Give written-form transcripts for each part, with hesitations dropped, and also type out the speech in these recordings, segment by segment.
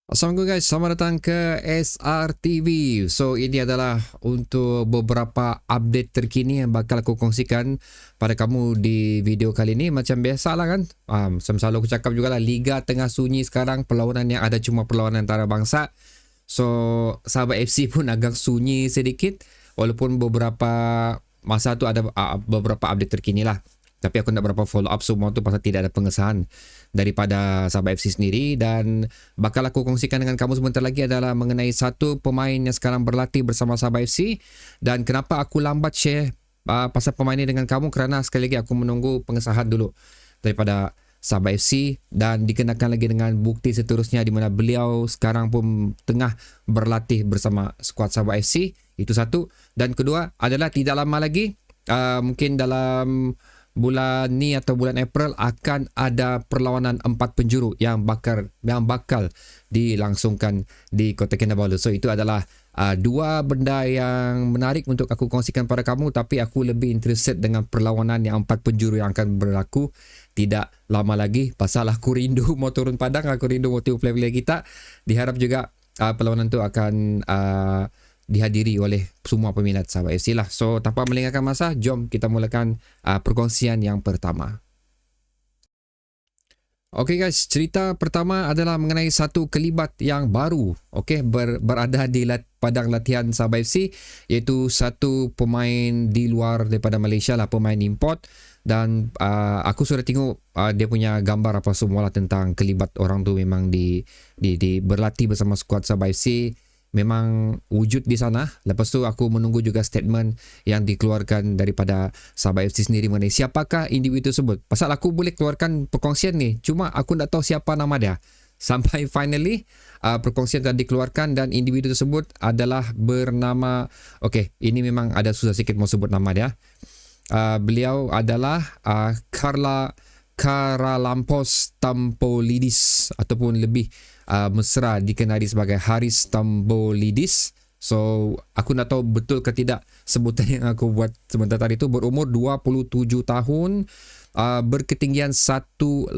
Assalamualaikum guys, selamat datang ke SRTV. So ini adalah untuk beberapa update terkini yang bakal aku kongsikan pada kamu di video kali ini. Macam biasa lah kan, selalu aku cakap juga lah, Liga tengah sunyi sekarang, perlawanan yang ada cuma perlawanan antarabangsa. So sahabat FC pun agak sunyi sedikit, walaupun beberapa masa tu ada beberapa update terkini lah. Tapi aku nak berapa follow up semua tu pasal tidak ada pengesahan daripada sahabat FC sendiri, dan bakal aku kongsikan dengan kamu sebentar lagi adalah mengenai satu pemain yang sekarang berlatih bersama sahabat FC. Dan kenapa aku lambat share pasal pemain ini dengan kamu, kerana sekali lagi aku menunggu pengesahan dulu daripada sahabat FC, dan dikenakan lagi dengan bukti seterusnya di mana beliau sekarang pun tengah berlatih bersama skuad sahabat FC. Itu satu. Dan kedua adalah tidak lama lagi, mungkin dalam bulan ni atau bulan April akan ada perlawanan 4 penjuru yang bakal dilangsungkan di Kota Kinabalu. So itu adalah dua benda yang menarik untuk aku kongsikan pada kamu, tapi aku lebih interested dengan perlawanan yang 4 penjuru yang akan berlaku tidak lama lagi, pasal aku rindu mau turun padang, aku rindu mau tengok player-player kita. Diharap juga perlawanan tu akan dihadiri oleh semua peminat sahabat FC lah. So tanpa melengahkan masa, jom kita mulakan perkongsian yang pertama. Okay guys, cerita pertama adalah mengenai satu kelibat yang baru, berada di padang latihan sahabat FC, iaitu satu pemain di luar daripada Malaysia lah, pemain import. Dan aku sudah tengok dia punya gambar apa semua lah tentang kelibat orang tu, memang di berlatih bersama skuad sahabat FC, memang wujud di sana. Lepas tu aku menunggu juga statement yang dikeluarkan daripada sahabat FC sendiri mengenai siapakah individu tersebut. Pasal aku boleh keluarkan perkongsian ni, cuma aku tak tahu siapa nama dia. Sampai finally perkongsian telah dikeluarkan dan individu tersebut adalah bernama, ini memang ada susah sikit mau sebut nama dia. Beliau adalah Karalampos Tampolidis, ataupun lebih mesra dikenali sebagai Haris Tambolidis. So aku nak tahu betul ke tidak sebutan yang aku buat sebentar tadi itu. Berumur 27 tahun, berketinggian 186,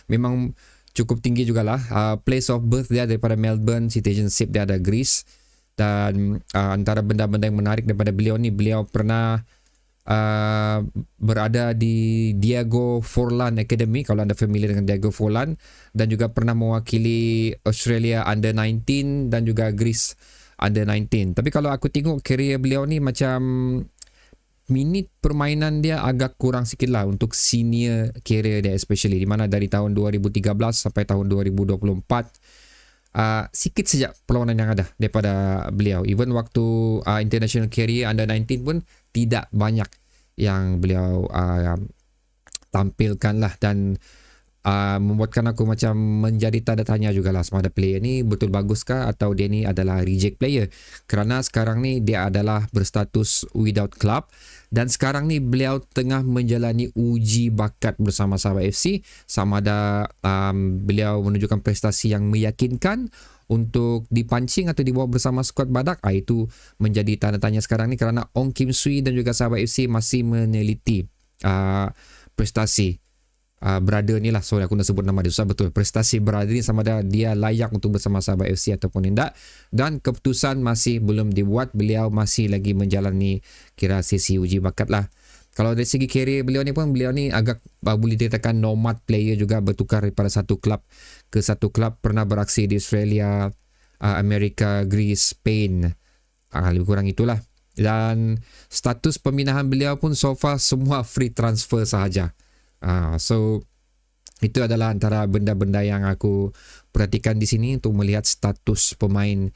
memang cukup tinggi jugalah. Place of birth dia daripada Melbourne, citizenship dia ada Greece. Dan antara benda-benda yang menarik daripada beliau ni, beliau pernah berada di Diego Forlan Academy, kalau anda familiar dengan Diego Forlan, dan juga pernah mewakili Australia Under 19 dan juga Greece Under 19. Tapi kalau aku tengok career beliau ni, macam minit permainan dia agak kurang sikit lah untuk senior career dia, especially di mana dari tahun 2013 sampai tahun 2024 sikit saja perlawanan yang ada daripada beliau. Even waktu international career Under 19 pun tidak banyak yang beliau tampilkan lah, dan membuatkan aku macam menjadi tanda tanya jugalah sama ada player ni betul baguskah atau dia ni adalah reject player, kerana sekarang ni dia adalah berstatus without club, dan sekarang ni beliau tengah menjalani uji bakat bersama sahabat FC. Sama ada beliau menunjukkan prestasi yang meyakinkan untuk dipancing atau dibawa bersama skuad badak, itu menjadi tanda tanya sekarang ni, kerana Ong Kim Sui dan juga sahabat FC masih meneliti prestasi brother ni lah. Sorry aku nak sebut nama dia susah betul. Prestasi brother ni sama ada dia layak untuk bersama sahabat FC ataupun tidak, dan keputusan masih belum dibuat. Beliau masih lagi menjalani kira sesi uji bakat lah. Kalau dari segi career beliau ni pun, beliau ni agak boleh dikatakan nomad player juga, bertukar daripada satu klub ke satu klub, pernah beraksi di Australia, Amerika, Greece, Spain, lebih kurang itulah. Dan status peminahan beliau pun so far semua free transfer sahaja. So itu adalah antara benda-benda yang aku perhatikan di sini untuk melihat status pemain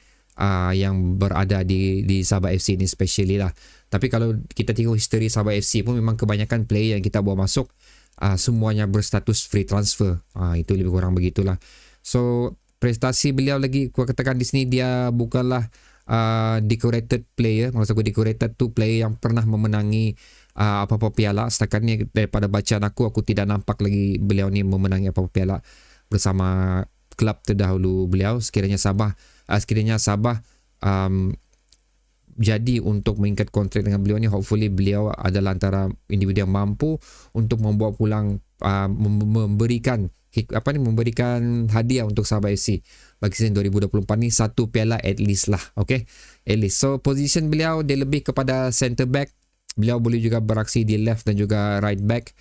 yang berada di sahabat FC ni especially lah. Tapi kalau kita tengok history sahabat FC pun, memang kebanyakan player yang kita bawa masuk semuanya berstatus free transfer. Itu lebih kurang begitulah. So prestasi beliau lagi aku katakan di sini, dia bukanlah decorated player. Maksud aku decorated tu player yang pernah memenangi apa-apa piala. Setakat ni daripada bacaan aku tidak nampak lagi beliau ni memenangi apa-apa piala bersama klub terdahulu beliau. Sekiranya Sabah jadi untuk mengikat kontrak dengan beliau ni, hopefully beliau adalah antara individu yang mampu untuk membawa pulang memberikan memberikan hadiah untuk Sabah FC bagi season 2024 ni, satu piala at least lah. Okay, at least. So position beliau dia lebih kepada center back. Beliau boleh juga beraksi di left dan juga right back,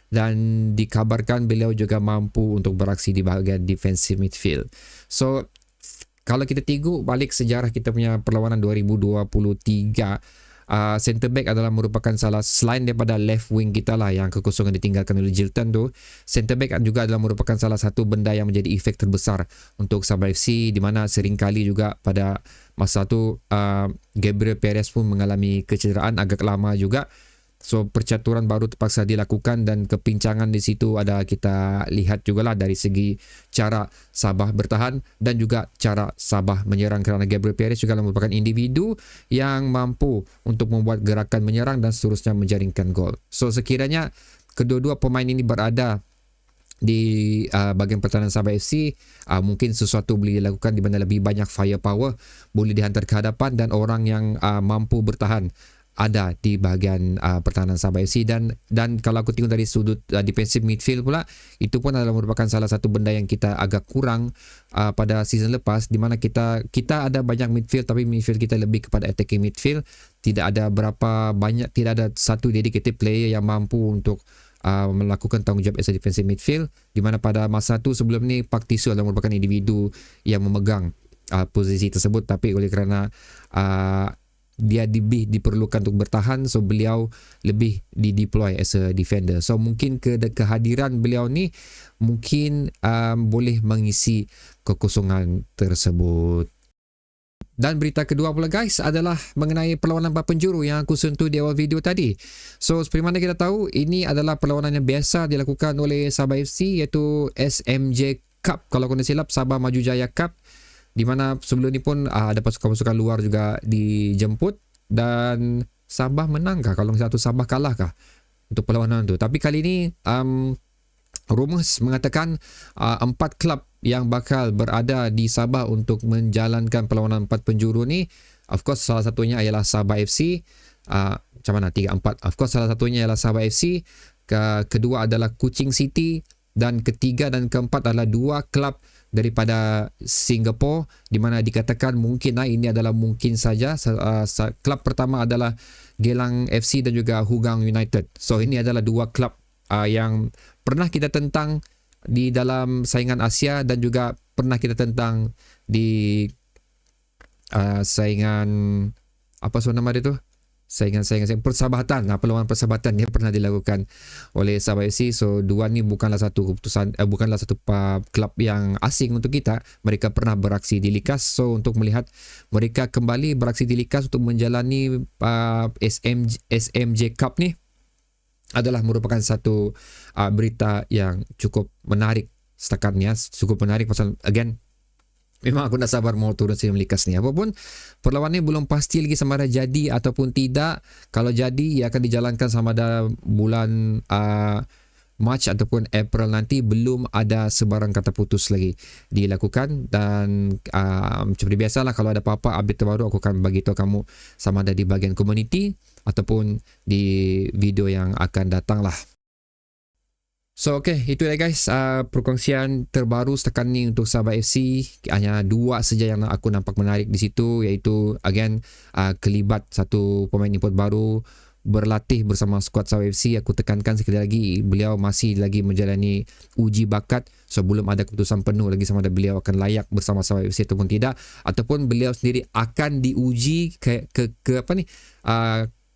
dan dikabarkan beliau juga mampu untuk beraksi di bahagian defensive midfield. So kalau kita tengok balik sejarah kita punya perlawanan 2023, center back adalah merupakan salah, selain daripada left wing kita lah yang kekosongan ditinggalkan oleh Jilton tu, center back juga adalah merupakan salah satu benda yang menjadi efek terbesar untuk Sabah FC, di mana seringkali juga pada masa tu Gabriel Perez pun mengalami kecederaan agak lama juga. So percaturan baru terpaksa dilakukan, dan kepincangan di situ ada kita lihat jugalah dari segi cara Sabah bertahan dan juga cara Sabah menyerang, kerana Gabriel Perez juga merupakan individu yang mampu untuk membuat gerakan menyerang dan seterusnya menjaringkan gol. So sekiranya kedua-dua pemain ini berada di bahagian pertahanan Sabah FC, mungkin sesuatu boleh dilakukan di mana lebih banyak firepower boleh dihantar ke hadapan, dan orang yang mampu bertahan ada di bahagian pertahanan Sabah FC. Dan kalau aku tengok dari sudut defensive midfield pula, itu pun adalah merupakan salah satu benda yang kita agak kurang pada season lepas, di mana kita ada banyak midfield, tapi midfield kita lebih kepada attacking midfield. Tidak ada satu dedicated player yang mampu untuk melakukan tanggungjawab as a defensive midfield, di mana pada masa tu sebelum ni Park Tisu adalah merupakan individu yang memegang posisi tersebut, tapi oleh kerana dia lebih diperlukan untuk bertahan, so beliau lebih dideploy as a defender. So mungkin kehadiran beliau ni mungkin boleh mengisi kekosongan tersebut. Dan berita kedua pula guys adalah mengenai perlawanan 4 penjuru yang aku sentuh di awal video tadi. So seperti mana kita tahu, ini adalah perlawanan yang biasa dilakukan oleh Sabah FC, iaitu SMJ Cup, kalau aku tak silap, Sabah Maju Jaya Cup, di mana sebelum ni pun ada pasukan-pasukan luar juga dijemput, dan Sabah menang kah? Kalau satu Sabah kalah kah untuk perlawanan tu? Tapi kali ni rumus mengatakan 4 klub yang bakal berada di Sabah untuk menjalankan perlawanan 4 penjuru ni. Of course salah satunya ialah Sabah FC. Macam mana 3-4? Of course salah satunya ialah Sabah FC. Kedua adalah Kuching City, dan ketiga dan keempat adalah 2 klub daripada Singapura, di mana dikatakan mungkin ini adalah mungkin saja. Klub pertama adalah Geylang FC dan juga Hougang United. So ini adalah 2 klub yang pernah kita tentang di dalam saingan Asia, dan juga pernah kita tentang di saingan apa nama dia tu? Saingan persahabatan, perlawanan persahabatan yang pernah dilakukan oleh Sabah FC. So dua ni bukanlah satu keputusan, bukanlah satu klub yang asing untuk kita. Mereka pernah beraksi di Likas. So untuk melihat mereka kembali beraksi di Likas untuk menjalani SMJ Cup ni adalah merupakan satu berita yang cukup menarik setakat ni. Cukup menarik pasal again, memang aku nak sabar mau turun sini Likas ni. Apapun perlawanan ni belum pasti lagi sama ada jadi ataupun tidak. Kalau jadi, ia akan dijalankan sama ada bulan Mac ataupun April nanti. Belum ada sebarang kata putus lagi dilakukan. Dan seperti biasalah, kalau ada apa-apa update terbaru, aku akan bagi tahu kamu sama ada di bahagian community ataupun di video yang akan datang lah. So itu dia guys, perkongsian terbaru setakat ni untuk Sabah FC. Hanya 2 saja yang aku nampak menarik di situ, iaitu again kelibat satu pemain import baru berlatih bersama skuad Sabah FC. Aku tekankan sekali lagi, beliau masih lagi menjalani uji bakat. So belum ada keputusan penuh lagi sama ada beliau akan layak bersama Sabah FC ataupun tidak, ataupun beliau sendiri akan diuji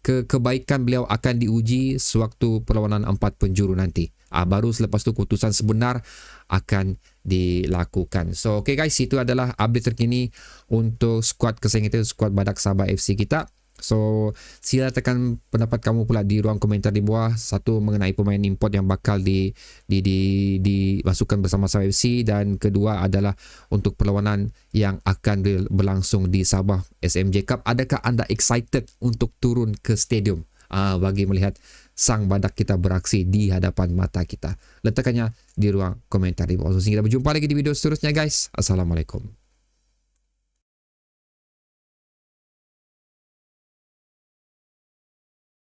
kebaikan beliau akan diuji sewaktu perlawanan 4 penjuru nanti. Baru selepas tu keputusan sebenar akan dilakukan. So guys, itu adalah update terkini untuk skuad kesayangan kita, skuad Badak Sabah FC kita. So sila tekan pendapat kamu pula di ruang komentar di bawah. Satu mengenai pemain import yang bakal dimasukkan bersama Sabah FC, dan kedua adalah untuk perlawanan yang akan berlangsung di Sabah SMJ Cup. Adakah anda excited untuk turun ke stadium bagi melihat sang badak kita beraksi di hadapan mata kita? Letakkannya di ruang komentar di bawah. So, kita berjumpa lagi di video seterusnya guys. Assalamualaikum.